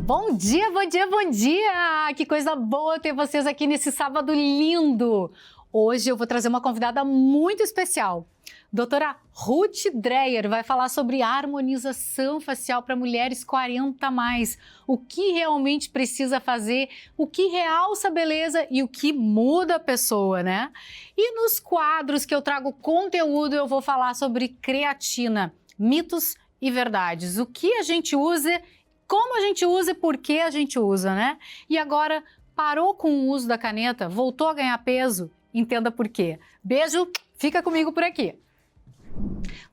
Bom dia, bom dia, bom dia! Que coisa boa ter vocês aqui nesse sábado lindo! Hoje eu vou trazer uma convidada muito especial. Doutora Ruth Dreyer vai falar sobre harmonização facial para mulheres 40+. O que realmente precisa fazer, o que realça a beleza e o que muda a pessoa, né? E nos quadros que eu trago conteúdo, eu vou falar sobre creatina, mitos e verdades. O que a gente usa, como a gente usa e por que a gente usa, né? E agora, parou com o uso da caneta, voltou a ganhar peso? Entenda por quê. Beijo, fica comigo por aqui.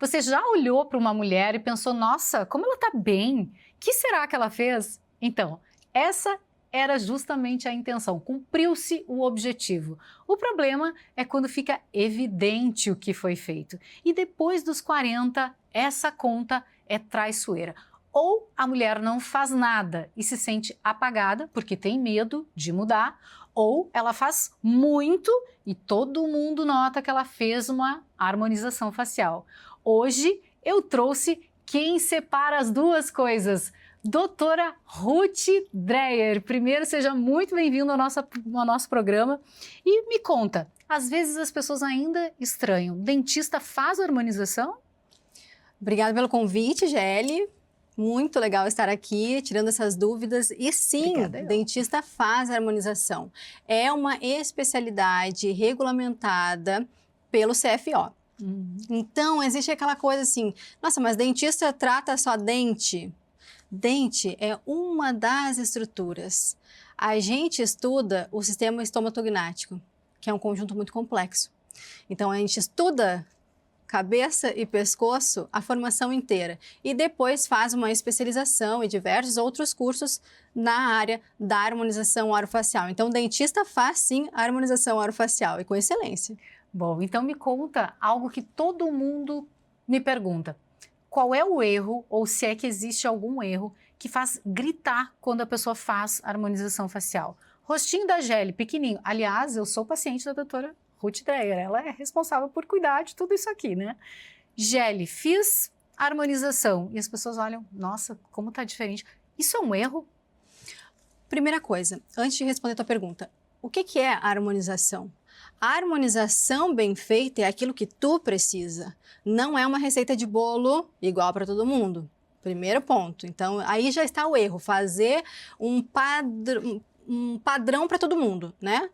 Você já olhou para uma mulher e pensou, nossa, como ela tá bem? O que será que ela fez? Então, essa era justamente a intenção, cumpriu-se o objetivo. O problema é quando fica evidente o que foi feito. E depois dos 40, essa conta é traiçoeira. Ou a mulher não faz nada e se sente apagada porque tem medo de mudar, ou ela faz muito e todo mundo nota que ela fez uma harmonização facial. Hoje eu trouxe quem separa as duas coisas, doutora Ruth Dreyer. Primeiro, seja muito bem-vindo ao nosso programa e me conta, às vezes as pessoas ainda estranham, dentista faz harmonização? Obrigada pelo convite, Gelli. Muito legal estar aqui, tirando essas dúvidas. E sim, Obrigada, dentista faz harmonização. É uma especialidade regulamentada pelo CFO. Então, existe aquela coisa assim, nossa, mas dentista trata só dente? Dente é uma das estruturas. A gente estuda o sistema estomatognático, que é um conjunto muito complexo. Então, a gente estuda cabeça e pescoço, a formação inteira. E depois faz uma especialização e diversos outros cursos na área da harmonização orofacial. Então, o dentista faz sim a harmonização orofacial e com excelência. Bom, então me conta algo que todo mundo me pergunta. Qual é o erro, ou se é que existe algum erro, que faz gritar quando a pessoa faz harmonização facial? Rostinho da Gelli, pequenininho. Aliás, eu sou paciente da doutora Ruth Dreyer, ela é responsável por cuidar de tudo isso aqui, né? Gelli, fiz harmonização e as pessoas olham, nossa, como tá diferente. Isso é um erro? Primeira coisa, antes de responder a tua pergunta, o que é a harmonização? A harmonização bem feita é aquilo que tu precisa, não é uma receita de bolo igual para todo mundo. Primeiro ponto. Então, aí já está o erro, fazer um padrão para todo mundo, né?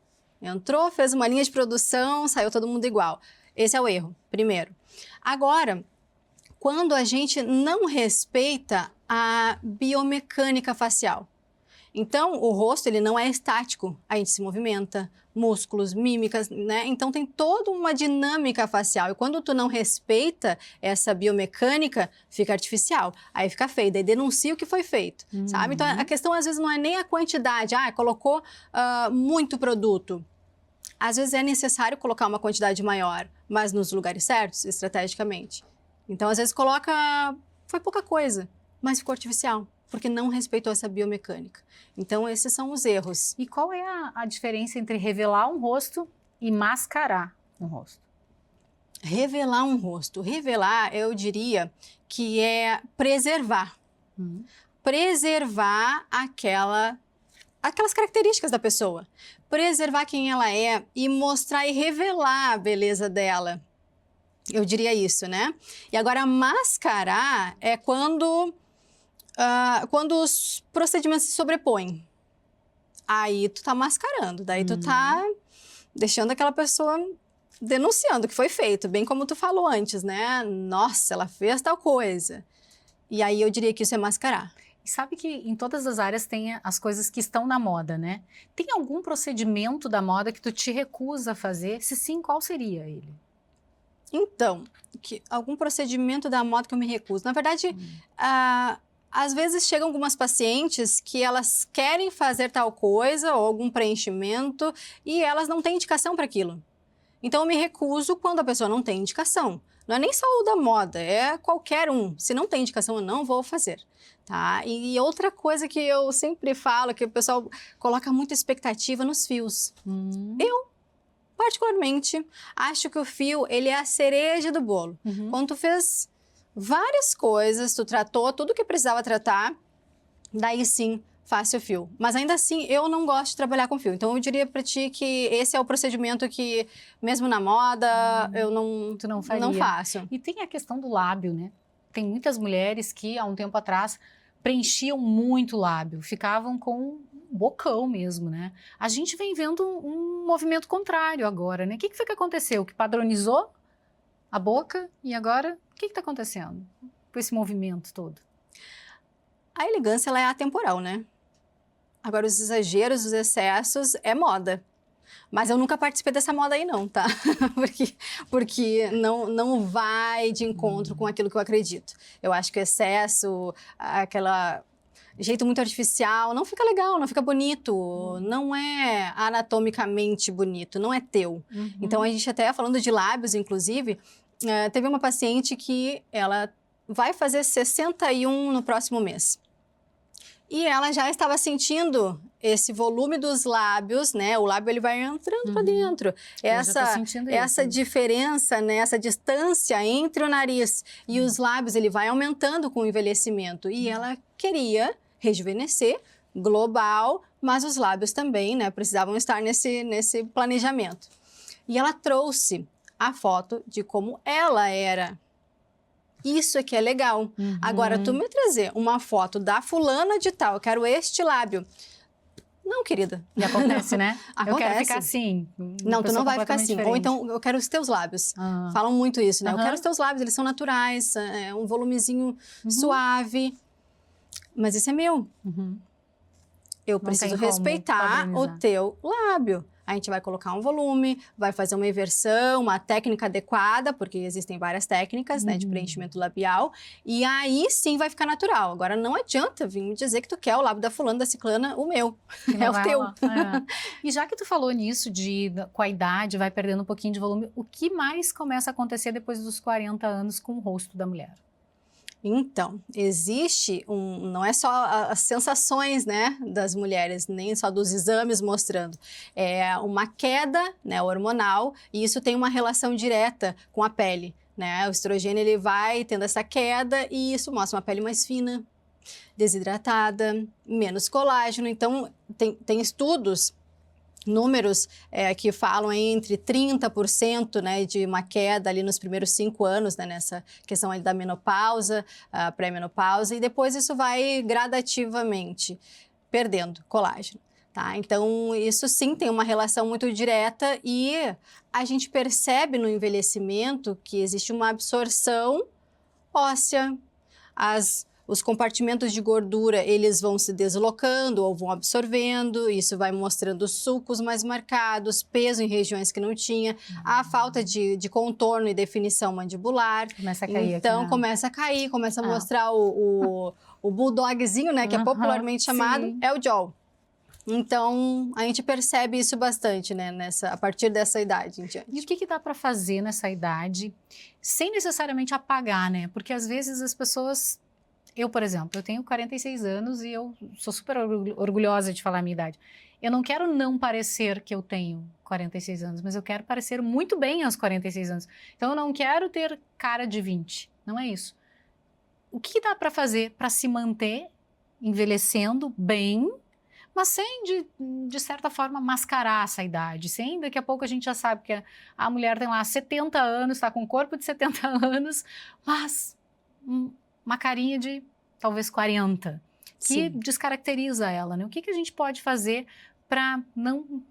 Entrou, fez uma linha de produção, saiu todo mundo igual. Esse é o erro, primeiro. Agora, quando a gente não respeita a biomecânica facial. Então, o rosto ele não é estático, a gente se movimenta, músculos, mímicas, né? Então, tem toda uma dinâmica facial. E quando tu não respeita essa biomecânica, fica artificial. Aí fica feio, daí denuncia o que foi feito, sabe? Então, a questão às vezes não é nem a quantidade. colocou muito produto. Às vezes é necessário colocar uma quantidade maior, mas nos lugares certos, estrategicamente. Então, às vezes foi pouca coisa, mas ficou artificial, porque não respeitou essa biomecânica. Então, esses são os erros. E qual é a diferença entre revelar um rosto e mascarar um rosto? Revelar um rosto. Revelar, eu diria que é preservar. Preservar aquelas características da pessoa. Preservar quem ela é e mostrar e revelar a beleza dela. Eu diria isso, né? E agora, mascarar é quando os procedimentos se sobrepõem. Aí tu tá mascarando, daí tu tá deixando aquela pessoa denunciando o que foi feito, bem como tu falou antes, né? Nossa, ela fez tal coisa. E aí eu diria que isso é mascarar. E sabe que em todas as áreas tem as coisas que estão na moda, né? Tem algum procedimento da moda que tu te recusa a fazer? Se sim, qual seria ele? Então, algum procedimento da moda que eu me recuso? Na verdade, às vezes chegam algumas pacientes que elas querem fazer tal coisa ou algum preenchimento e elas não têm indicação para aquilo. Então, eu me recuso quando a pessoa não tem indicação. Não é nem só o da moda, é qualquer um. Se não tem indicação, eu não vou fazer. Tá? E outra coisa que eu sempre falo, que o pessoal coloca muita expectativa nos fios. Eu, particularmente, acho que o fio, ele é a cereja do bolo. Quando tu fez várias coisas, tu tratou tudo que precisava tratar, daí sim faça o fio. Mas ainda assim, eu não gosto de trabalhar com fio. Então, eu diria para ti que esse é o procedimento que, mesmo na moda, eu Tu não faria. não faço. E tem a questão do lábio, né? Tem muitas mulheres que, há um tempo atrás, preenchiam muito o lábio, ficavam com um bocão mesmo, né? A gente vem vendo um movimento contrário agora, né? O que foi que aconteceu? Que padronizou a boca e agora, o que está acontecendo com esse movimento todo? A elegância, ela é atemporal, né? Agora, os exageros, os excessos, é moda. Mas eu nunca participei dessa moda aí não, tá? porque não vai de encontro com aquilo que eu acredito. Eu acho que o excesso, aquela jeito muito artificial, não fica legal, não fica bonito. Não é anatomicamente bonito, não é teu. Então, a gente até, falando de lábios, inclusive, teve uma paciente que ela vai fazer 61 no próximo mês. E ela já estava sentindo esse volume dos lábios, né? O lábio ele vai entrando para dentro. Essa diferença, né? Essa distância entre o nariz e os lábios, ele vai aumentando com o envelhecimento. E ela queria rejuvenescer, global, mas os lábios também, né? Precisavam estar nesse planejamento. E ela trouxe a foto de como ela era. Isso é que é legal. Agora, tu me trazer uma foto da fulana de tal, eu quero este lábio. Não, querida. E acontece, né? Acontece. Eu quero ficar assim. Não, tu não vai ficar assim. Diferente. Ou então, eu quero os teus lábios. Falam muito isso, né? Eu quero os teus lábios, eles são naturais, é um volumezinho suave. Mas isso é meu. Eu preciso respeitar o teu lábio. A gente vai colocar um volume, vai fazer uma inversão, uma técnica adequada, porque existem várias técnicas, né, de preenchimento labial, e aí sim vai ficar natural. Agora, não adianta vir me dizer que tu quer o lábio da fulana, da ciclana, o meu. É o teu. E já que tu falou nisso, com a idade, vai perdendo um pouquinho de volume, o que mais começa a acontecer depois dos 40 anos com o rosto da mulher? Então, existe não é só as sensações, né, das mulheres, nem só dos exames mostrando, é uma queda, né, hormonal, e isso tem uma relação direta com a pele, né, o estrogênio ele vai tendo essa queda e isso mostra uma pele mais fina, desidratada, menos colágeno, então tem estudos, números que falam entre 30%, né, de uma queda ali nos primeiros 5 anos, né, nessa questão ali da menopausa, pré-menopausa, e depois isso vai gradativamente perdendo colágeno, tá? Então, isso sim tem uma relação muito direta e a gente percebe no envelhecimento que existe uma absorção óssea, os compartimentos de gordura, eles vão se deslocando ou vão absorvendo, isso vai mostrando sulcos mais marcados, peso em regiões que não tinha, a falta de contorno e definição mandibular. Começa a cair então, aqui, né? começa a cair, começa a mostrar o bulldogzinho, né, que é popularmente chamado, é o jaw. Então, a gente percebe isso bastante, né, a partir dessa idade em diante. E o que dá para fazer nessa idade, sem necessariamente apagar, né? Porque às vezes as pessoas... Eu, por exemplo, eu tenho 46 anos e eu sou super orgulhosa de falar a minha idade. Eu não quero não parecer que eu tenho 46 anos, mas eu quero parecer muito bem aos 46 anos. Então, eu não quero ter cara de 20, não é isso. O que dá para fazer para se manter envelhecendo bem, mas sem, de certa forma, mascarar essa idade? Sem, daqui a pouco a gente já sabe que a mulher tem lá 70 anos, está com um corpo de 70 anos, mas... uma carinha de talvez 40, que descaracteriza ela, né? O que a gente pode fazer para não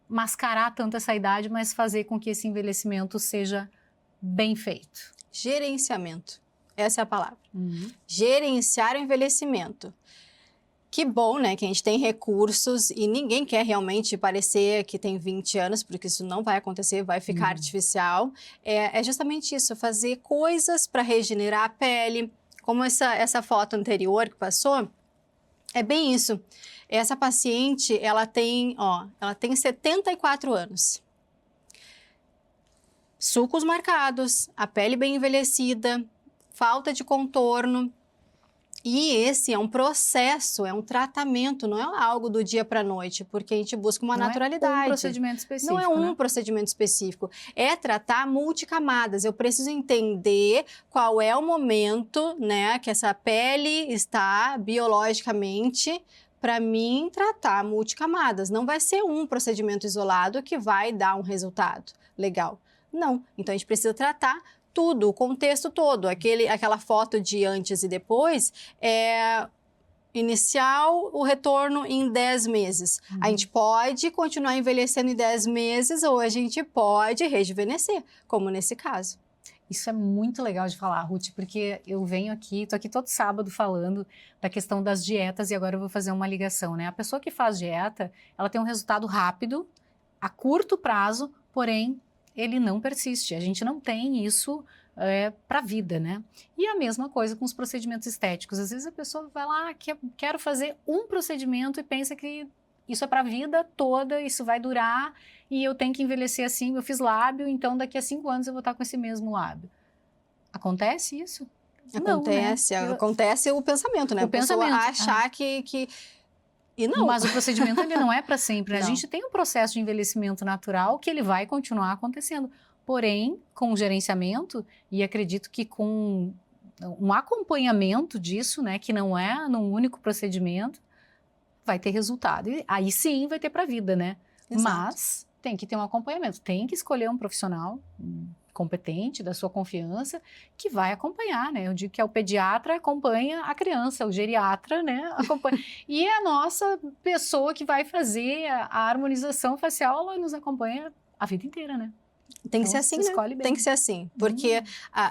mascarar tanto essa idade, mas fazer com que esse envelhecimento seja bem feito? Gerenciamento, essa é a palavra. Gerenciar o envelhecimento. Que bom, né, que a gente tem recursos e ninguém quer realmente parecer que tem 20 anos, porque isso não vai acontecer, vai ficar artificial. É justamente isso, fazer coisas para regenerar a pele, como essa foto anterior que passou, é bem isso. Essa paciente, ela tem 74 anos. Sulcos marcados, a pele bem envelhecida, falta de contorno. E esse é um processo, é um tratamento, não é algo do dia para a noite, porque a gente busca uma naturalidade. Não é um procedimento específico, não é um procedimento específico, é tratar multicamadas. Eu preciso entender qual é o momento, né, que essa pele está biologicamente para mim tratar multicamadas. Não vai ser um procedimento isolado que vai dar um resultado legal. Não. Então, a gente precisa tratar tudo, o contexto todo. Aquela foto de antes e depois é inicial, o retorno em 10 meses. A gente pode continuar envelhecendo em 10 meses ou a gente pode rejuvenescer, como nesse caso. Isso é muito legal de falar, Ruth, porque eu venho aqui, tô aqui todo sábado falando da questão das dietas e agora eu vou fazer uma ligação, né? A pessoa que faz dieta, ela tem um resultado rápido, a curto prazo, porém, ele não persiste. A gente não tem isso para a vida, né? E a mesma coisa com os procedimentos estéticos. Às vezes a pessoa vai lá, quero fazer um procedimento e pensa que isso é para a vida toda, isso vai durar e eu tenho que envelhecer assim. Eu fiz lábio, então daqui a 5 anos eu vou estar com esse mesmo lábio. Acontece isso? Acontece, não, né? Acontece o pensamento, né? O pensamento. A pessoa achar que... E não. Mas o procedimento ele não é para sempre. Né? A Não. gente tem um processo de envelhecimento natural que ele vai continuar acontecendo. Porém, com gerenciamento, e acredito que com um acompanhamento disso, né, que não é num único procedimento, vai ter resultado. E aí sim vai ter para a vida, né? Exato. Mas tem que ter um acompanhamento. Tem que escolher um profissional competente, da sua confiança, que vai acompanhar, né? Eu digo que é o pediatra acompanha a criança, o geriatra, né, acompanha. E a nossa pessoa que vai fazer a harmonização facial, ela nos acompanha a vida inteira, né? Tem que Então, ser assim, você né? escolhe bem. Tem que ser assim, porque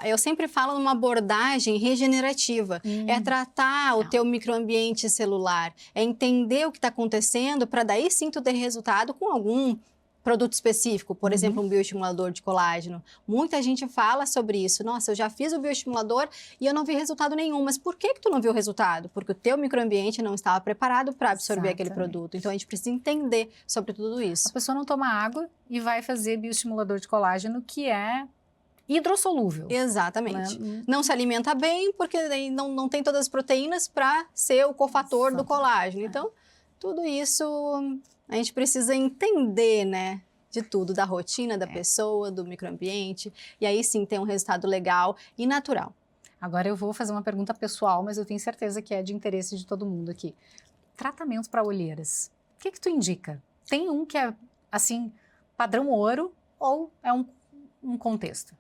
eu sempre falo numa abordagem regenerativa. É tratar o teu microambiente celular, é entender o que está acontecendo para daí sim tu ter resultado com algum produto específico, por exemplo, um bioestimulador de colágeno. Muita gente fala sobre isso. Nossa, eu já fiz o bioestimulador e eu não vi resultado nenhum. Mas por que tu não viu resultado? Porque o teu microambiente não estava preparado para absorver aquele produto. Então, a gente precisa entender sobre tudo isso. A pessoa não toma água e vai fazer bioestimulador de colágeno, que é hidrossolúvel. Exatamente. Né? Não se alimenta bem porque não tem todas as proteínas para ser o cofator do colágeno. Então, tudo isso a gente precisa entender, né? De tudo, da rotina da pessoa, do microambiente. E aí sim tem um resultado legal e natural. Agora eu vou fazer uma pergunta pessoal, mas eu tenho certeza que é de interesse de todo mundo aqui. Tratamentos para olheiras. O que tu indica? Tem um que é, assim, padrão ouro ou é um contexto?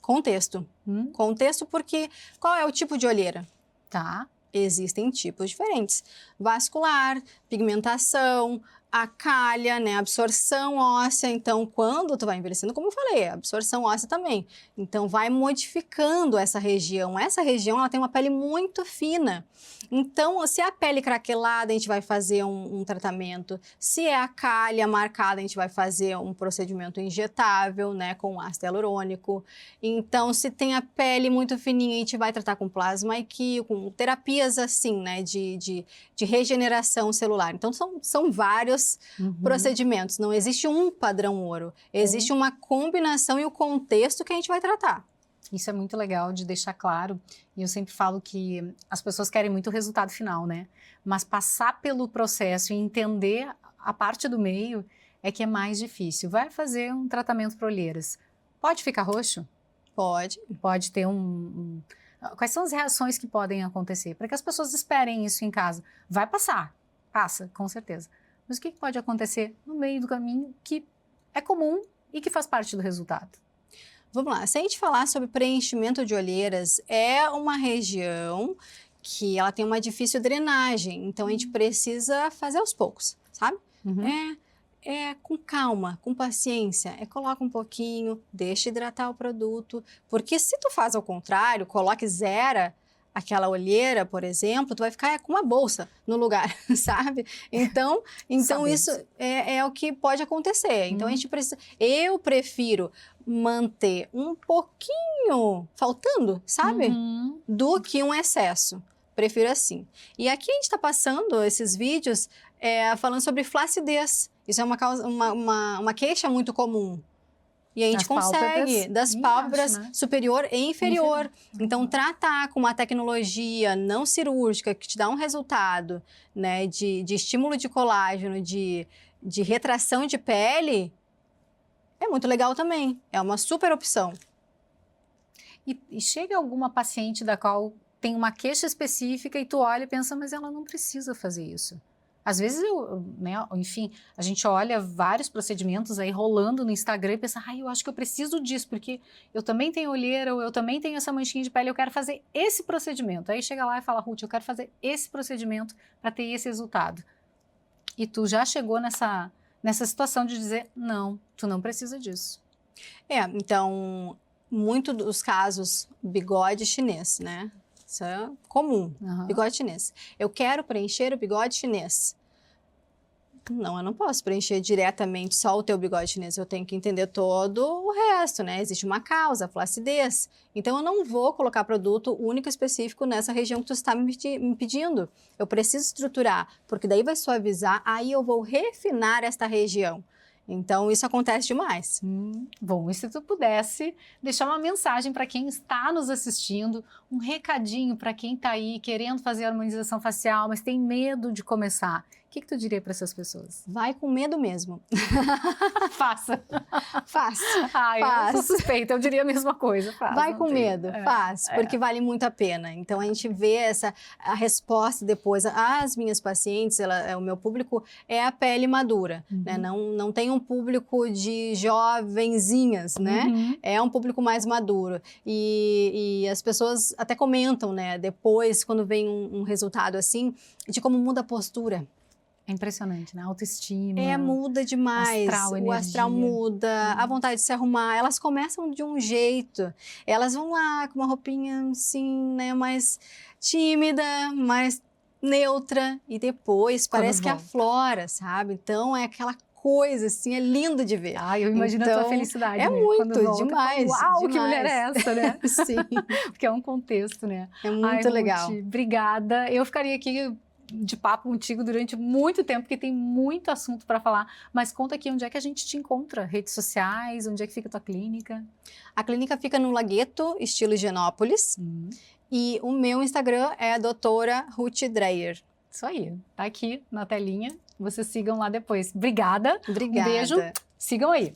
Contexto. Contexto porque qual é o tipo de olheira? Tá. Existem tipos diferentes. Vascular, pigmentação, a calha, né, absorção óssea. Então, quando tu vai envelhecendo, como eu falei, absorção óssea também. Então, vai modificando essa região. Essa região, ela tem uma pele muito fina. Então, se é a pele craquelada, a gente vai fazer um tratamento. Se é a calha marcada, a gente vai fazer um procedimento injetável, né, com ácido hialurônico. Então, se tem a pele muito fininha, a gente vai tratar com plasma IQ, com terapias assim, né, de regeneração celular. Então, são vários procedimentos. Não existe um padrão ouro. Existe uma combinação e o contexto que a gente vai tratar. Isso é muito legal de deixar claro. E eu sempre falo que as pessoas querem muito o resultado final, né? Mas passar pelo processo e entender a parte do meio é que é mais difícil. Vai fazer um tratamento para olheiras. Pode ficar roxo? Pode. Pode ter Quais são as reações que podem acontecer? Para que as pessoas esperem isso em casa. Vai passar. Passa, com certeza. Mas o que pode acontecer no meio do caminho que é comum e que faz parte do resultado? Vamos lá, se a gente falar sobre preenchimento de olheiras, é uma região que ela tem uma difícil drenagem, então a gente precisa fazer aos poucos, sabe? É com calma, com paciência, coloca um pouquinho, deixa hidratar o produto, porque se tu faz ao contrário, coloca e zera aquela olheira, por exemplo, tu vai ficar com uma bolsa no lugar, sabe? Então isso é o que pode acontecer. Então a gente precisa, eu prefiro manter um pouquinho faltando, sabe? Do que um excesso. Prefiro assim. E aqui a gente está passando esses vídeos falando sobre flacidez. Isso é uma queixa muito comum. E a gente consegue, das pálpebras, né? Superior e inferior. Então, tratar com uma tecnologia não cirúrgica que te dá um resultado, né, de estímulo de colágeno, de retração de pele, é muito legal também. É uma super opção. E chega alguma paciente da qual tem uma queixa específica e tu olha e pensa, mas ela não precisa fazer isso. Às vezes né, enfim, a gente olha vários procedimentos aí rolando no Instagram e pensa, eu acho que eu preciso disso, porque eu também tenho olheira, ou eu também tenho essa manchinha de pele, eu quero fazer esse procedimento. Aí chega lá e fala, Ruth, eu quero fazer esse procedimento para ter esse resultado. E tu já chegou nessa situação de dizer, não, tu não precisa disso. Então, muito dos casos, bigode chinês, né? Isso é comum, bigode chinês. Eu quero preencher o bigode chinês. Não, eu não posso preencher diretamente só o teu bigode chinês, eu tenho que entender todo o resto, né? Existe uma causa, flacidez. Então, eu não vou colocar produto único específico nessa região que tu está me pedindo. Eu preciso estruturar, porque daí vai suavizar, aí eu vou refinar esta região. Então, isso acontece demais. Bom, e se tu pudesse deixar uma mensagem para quem está nos assistindo, um recadinho para quem está aí querendo fazer a harmonização facial, mas tem medo de começar, o que tu diria para essas pessoas? Vai com medo mesmo. Faça. Faz. Eu sou suspeita, eu diria a mesma coisa. Vai com medo, faz, porque vale muito a pena. Então, a gente vê a resposta depois. As minhas pacientes, o meu público é a pele madura, né? Não tem um público de jovenzinhas, né? É um público mais maduro. E as pessoas até comentam, né? Depois, quando vem um resultado assim, de como muda a postura. É impressionante, né? A autoestima. Muda demais. O astral muda, a vontade de se arrumar. Elas começam de um jeito. Elas vão lá com uma roupinha assim, né? Mais tímida, mais neutra. E depois parece que aflora, sabe? Então, é aquela coisa assim, é lindo de ver. Eu imagino a tua felicidade. É né? muito, demais. Uau, demais. Que mulher é essa, né? Sim. Porque é um contexto, né? É muito legal. Ruth, obrigada. Eu ficaria aqui de papo contigo durante muito tempo, porque tem muito assunto para falar, mas conta aqui onde é que a gente te encontra, redes sociais, onde é que fica a tua clínica? A clínica fica no Lagueto, estilo Higienópolis, e o meu Instagram é a doutora Ruth Dreyer. Isso aí, tá aqui na telinha, vocês sigam lá depois. Obrigada. Obrigada. Um beijo, sigam aí.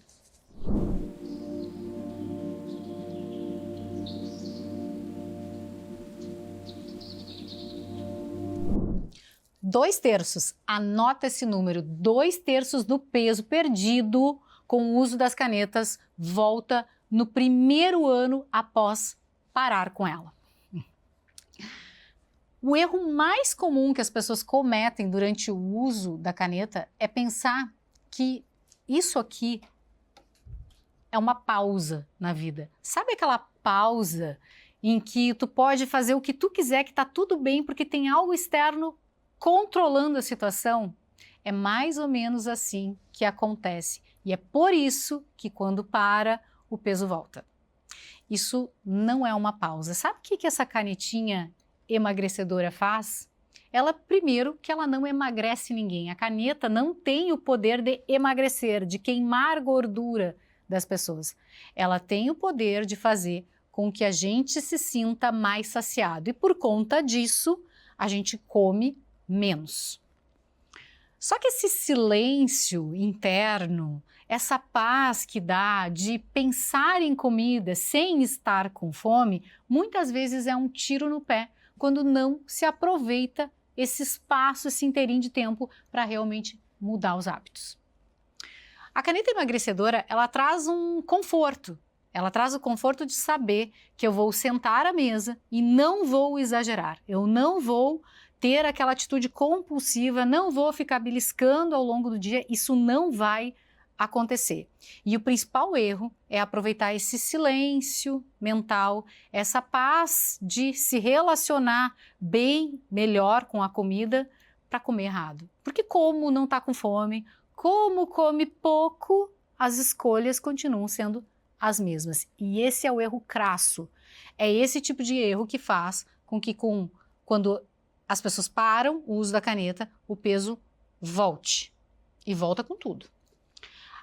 Dois terços, anota esse número, 2/3 do peso perdido com o uso das canetas volta no primeiro ano após parar com ela. O erro mais comum que as pessoas cometem durante o uso da caneta é pensar que isso aqui é uma pausa na vida. Sabe aquela pausa em que tu pode fazer o que tu quiser, que tá tudo bem porque tem algo externo controlando a situação? É mais ou menos assim que acontece. E é por isso que quando para, o peso volta. Isso não é uma pausa. Sabe o que essa canetinha emagrecedora faz? Ela, primeiro, que ela não emagrece ninguém. A caneta não tem o poder de emagrecer, de queimar gordura das pessoas. Ela tem o poder de fazer com que a gente se sinta mais saciado. E por conta disso, a gente come menos. Só que esse silêncio interno, essa paz que dá de pensar em comida sem estar com fome, muitas vezes é um tiro no pé quando não se aproveita esse espaço, esse inteirinho de tempo para realmente mudar os hábitos. A caneta emagrecedora, ela traz um conforto. Ela traz o conforto de saber que eu vou sentar à mesa e não vou exagerar. Eu não vou ter aquela atitude compulsiva, não vou ficar beliscando ao longo do dia, isso não vai acontecer. E o principal erro é aproveitar esse silêncio mental, essa paz de se relacionar bem, melhor com a comida para comer errado. Porque como não está com fome, como come pouco, as escolhas continuam sendo as mesmas. E esse é o erro crasso. É esse tipo de erro que faz com que quando as pessoas param o uso da caneta, o peso volte. E volta com tudo.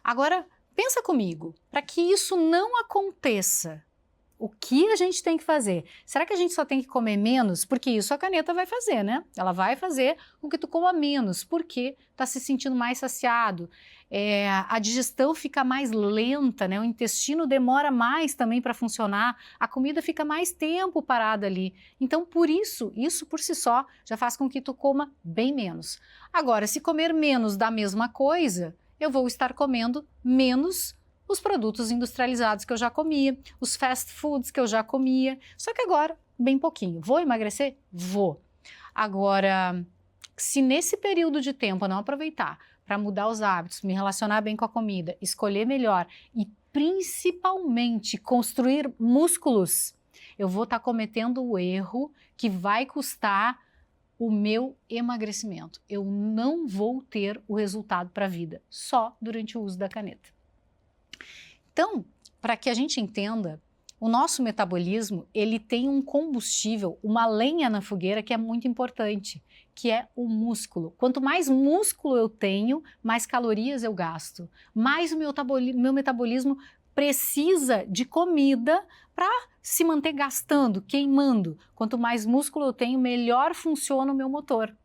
Agora, pensa comigo, para que isso não aconteça, o que a gente tem que fazer? Será que a gente só tem que comer menos? Porque isso a caneta vai fazer, né? Ela vai fazer com que tu coma menos, porque tá se sentindo mais saciado. A digestão fica mais lenta, né? O intestino demora mais também para funcionar, a comida fica mais tempo parada ali. Então, por isso por si só já faz com que tu coma bem menos. Agora, se comer menos da mesma coisa, eu vou estar comendo menos os produtos industrializados que eu já comia, os fast foods que eu já comia, só que agora bem pouquinho. Vou emagrecer? Vou. Agora, se nesse período de tempo eu não aproveitar para mudar os hábitos, me relacionar bem com a comida, escolher melhor e principalmente construir músculos, eu vou estar cometendo o erro que vai custar o meu emagrecimento. Eu não vou ter o resultado para a vida, só durante o uso da caneta. Então, para que a gente entenda, o nosso metabolismo, ele tem um combustível, uma lenha na fogueira que é muito importante, que é o músculo. Quanto mais músculo eu tenho, mais calorias eu gasto. Mais o meu metabolismo precisa de comida para se manter gastando, queimando. Quanto mais músculo eu tenho, melhor funciona o meu motor.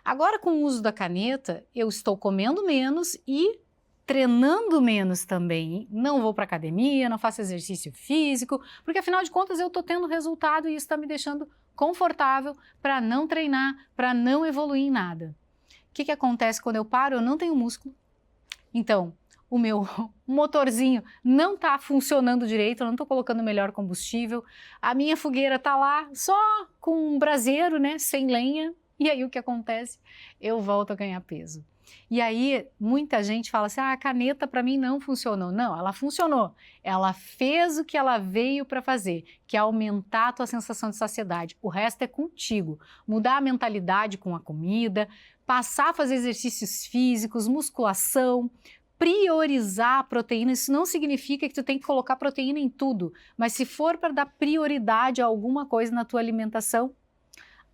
Agora, com o uso da caneta, eu estou comendo menos e treinando menos também. Não vou para academia, não faço exercício físico, porque afinal de contas eu estou tendo resultado e isso está me deixando confortável para não treinar, para não evoluir em nada. O que acontece quando eu paro? Eu não tenho músculo. Então, o meu motorzinho não está funcionando direito, eu não estou colocando o melhor combustível, a minha fogueira está lá só com um braseiro, né, sem lenha, e aí o que acontece? Eu volto a ganhar peso. E aí, muita gente fala assim, a caneta para mim não funcionou. Não, ela funcionou. Ela fez o que ela veio para fazer, que é aumentar a tua sensação de saciedade. O resto é contigo. Mudar a mentalidade com a comida, passar a fazer exercícios físicos, musculação, priorizar a proteína. Isso não significa que tu tem que colocar proteína em tudo, mas se for para dar prioridade a alguma coisa na tua alimentação,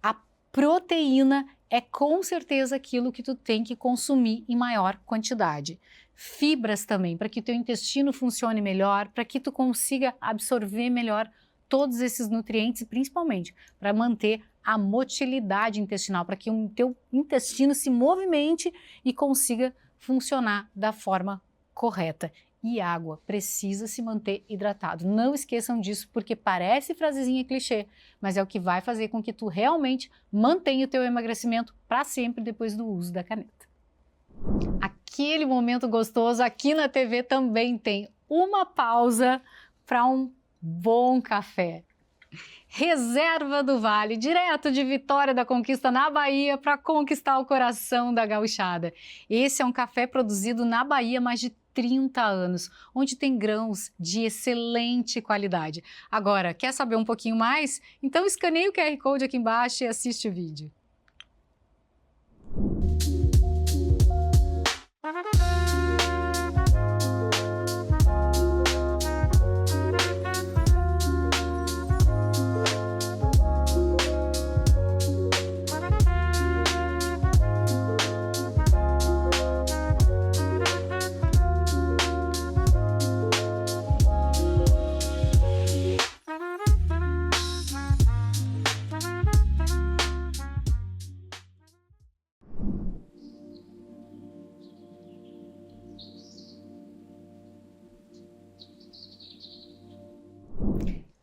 a proteína é com certeza aquilo que tu tem que consumir em maior quantidade. Fibras também, para que teu intestino funcione melhor, para que tu consiga absorver melhor todos esses nutrientes e principalmente para manter a motilidade intestinal, para que o teu intestino se movimente e consiga funcionar da forma correta. E água, precisa se manter hidratado. Não esqueçam disso, porque parece frasezinha clichê, mas é o que vai fazer com que tu realmente mantenha o teu emagrecimento para sempre depois do uso da caneta. Aquele momento gostoso aqui na TV também tem uma pausa para um bom café. Reserva do Vale, direto de Vitória da Conquista, na Bahia, para conquistar o coração da gauchada. Esse é um café produzido na Bahia há mais de 30 anos, onde tem grãos de excelente qualidade. Agora, quer saber um pouquinho mais? Então escaneie o QR Code aqui embaixo e assiste o vídeo.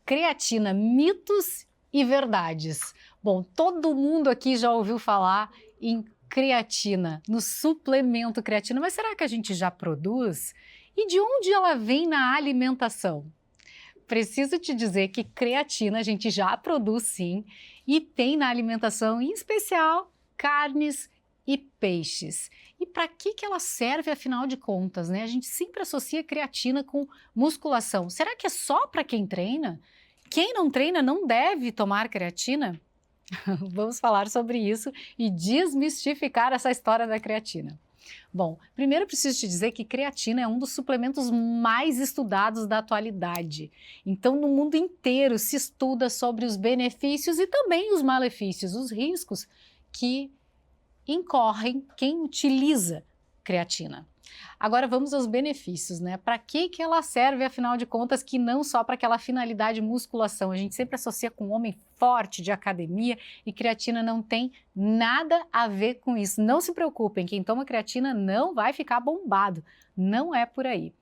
Creatina, mitos e verdades. Bom, todo mundo aqui já ouviu falar em creatina, no suplemento creatina, mas será que a gente já produz? E de onde ela vem na alimentação? Preciso te dizer que creatina a gente já produz sim e tem na alimentação, em especial, carnes e peixes. E para que ela serve, afinal de contas, né? A gente sempre associa creatina com musculação. Será que é só para quem treina? Quem não treina não deve tomar creatina? Vamos falar sobre isso e desmistificar essa história da creatina. Bom, primeiro eu preciso te dizer que creatina é um dos suplementos mais estudados da atualidade. Então, no mundo inteiro se estuda sobre os benefícios e também os malefícios, os riscos que incorrem quem utiliza creatina. Agora vamos aos benefícios, né? Para que ela serve, afinal de contas, que não só para aquela finalidade musculação. A gente sempre associa com um homem forte de academia e creatina não tem nada a ver com isso. Não se preocupem, quem toma creatina não vai ficar bombado. Não é por aí.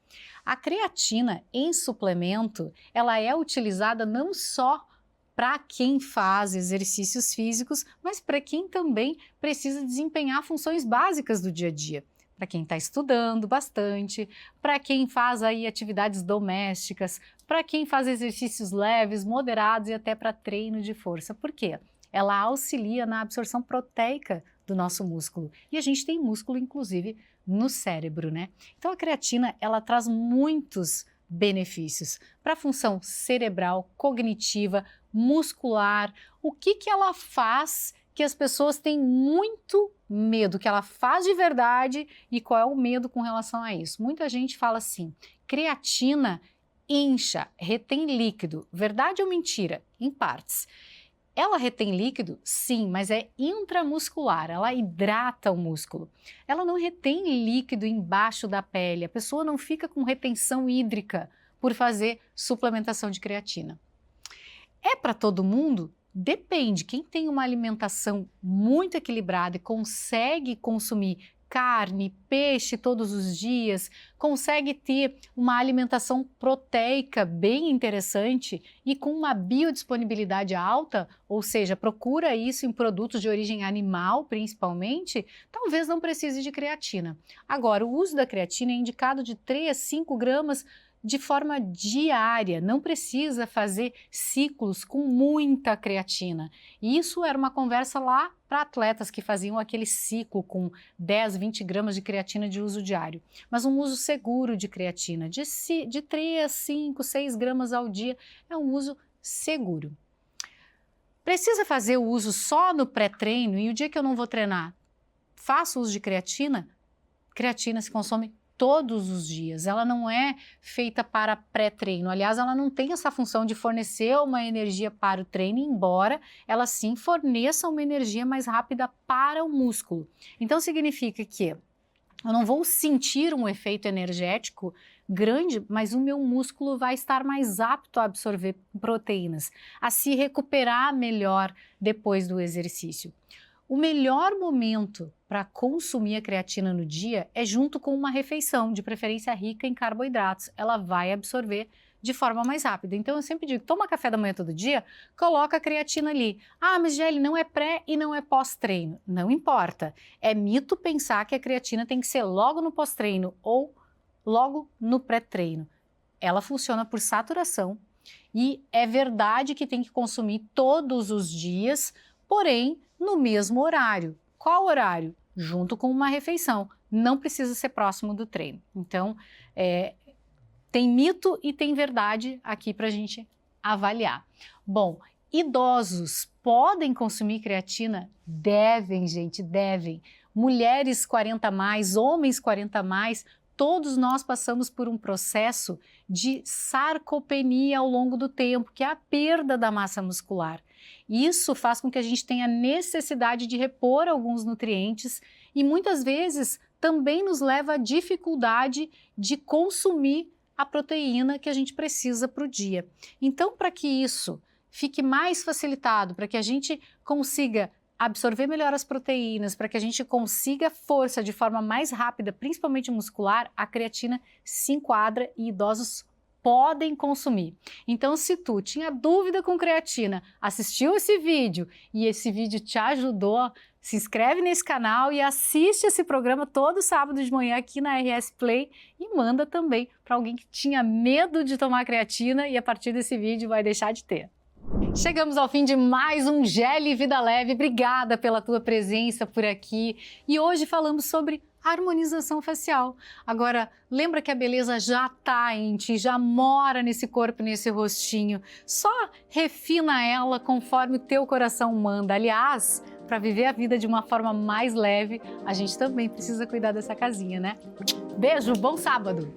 A creatina em suplemento, ela é utilizada não só para quem faz exercícios físicos, mas para quem também precisa desempenhar funções básicas do dia a dia. Para quem está estudando bastante, para quem faz aí atividades domésticas, para quem faz exercícios leves, moderados e até para treino de força. Por quê? Ela auxilia na absorção proteica do nosso músculo. E a gente tem músculo, inclusive, no cérebro, né? Então a creatina, ela traz muitos benefícios para a função cerebral, cognitiva, muscular. O que ela faz que as pessoas têm muito medo, que ela faz de verdade, e qual é o medo com relação a isso? Muita gente fala assim, creatina incha, retém líquido. Verdade ou mentira? Em partes. Ela retém líquido? Sim, mas é intramuscular, ela hidrata o músculo. Ela não retém líquido embaixo da pele, a pessoa não fica com retenção hídrica por fazer suplementação de creatina. É para todo mundo? Depende. Quem tem uma alimentação muito equilibrada e consegue consumir carne, peixe todos os dias, consegue ter uma alimentação proteica bem interessante e com uma biodisponibilidade alta, ou seja, procura isso em produtos de origem animal principalmente, talvez não precise de creatina. Agora, o uso da creatina é indicado de 3 a 5 gramas de forma diária, não precisa fazer ciclos com muita creatina. E isso era uma conversa lá para atletas que faziam aquele ciclo com 10, 20 gramas de creatina de uso diário. Mas um uso seguro de creatina, de 3, 5, 6 gramas ao dia, é um uso seguro. Precisa fazer o uso só no pré-treino e o dia que eu não vou treinar, faço uso de creatina? Creatina se consome todos os dias, ela não é feita para pré-treino, aliás, ela não tem essa função de fornecer uma energia para o treino, embora ela sim forneça uma energia mais rápida para o músculo. Então significa que eu não vou sentir um efeito energético grande, mas o meu músculo vai estar mais apto a absorver proteínas, a se recuperar melhor depois do exercício. O melhor momento para consumir a creatina no dia é junto com uma refeição, de preferência rica em carboidratos. Ela vai absorver de forma mais rápida. Então eu sempre digo, toma café da manhã todo dia, coloca a creatina ali. Ah, mas Gelli, não é pré e não é pós-treino. Não importa. É mito pensar que a creatina tem que ser logo no pós-treino ou logo no pré-treino. Ela funciona por saturação e é verdade que tem que consumir todos os dias, porém no mesmo horário. Qual horário? Junto com uma refeição. Não precisa ser próximo do treino. Então, tem mito e tem verdade aqui para a gente avaliar. Bom, idosos podem consumir creatina? Devem, gente, devem. Mulheres 40 a mais, homens 40 a mais, todos nós passamos por um processo de sarcopenia ao longo do tempo, que é a perda da massa muscular. Isso faz com que a gente tenha necessidade de repor alguns nutrientes e muitas vezes também nos leva à dificuldade de consumir a proteína que a gente precisa para o dia. Então, para que isso fique mais facilitado, para que a gente consiga absorver melhor as proteínas, para que a gente consiga força de forma mais rápida, principalmente muscular, a creatina se enquadra e idosos podem consumir. Então, se tu tinha dúvida com creatina, assistiu esse vídeo e esse vídeo te ajudou, se inscreve nesse canal e assiste esse programa todo sábado de manhã aqui na RS Play e manda também para alguém que tinha medo de tomar creatina e a partir desse vídeo vai deixar de ter. Chegamos ao fim de mais um Gelli Vida Leve. Obrigada pela tua presença por aqui. E hoje falamos sobre harmonização facial. Agora, lembra que a beleza já está em ti, já mora nesse corpo, nesse rostinho. Só refina ela conforme o teu coração manda. Aliás, para viver a vida de uma forma mais leve, a gente também precisa cuidar dessa casinha, né? Beijo, bom sábado!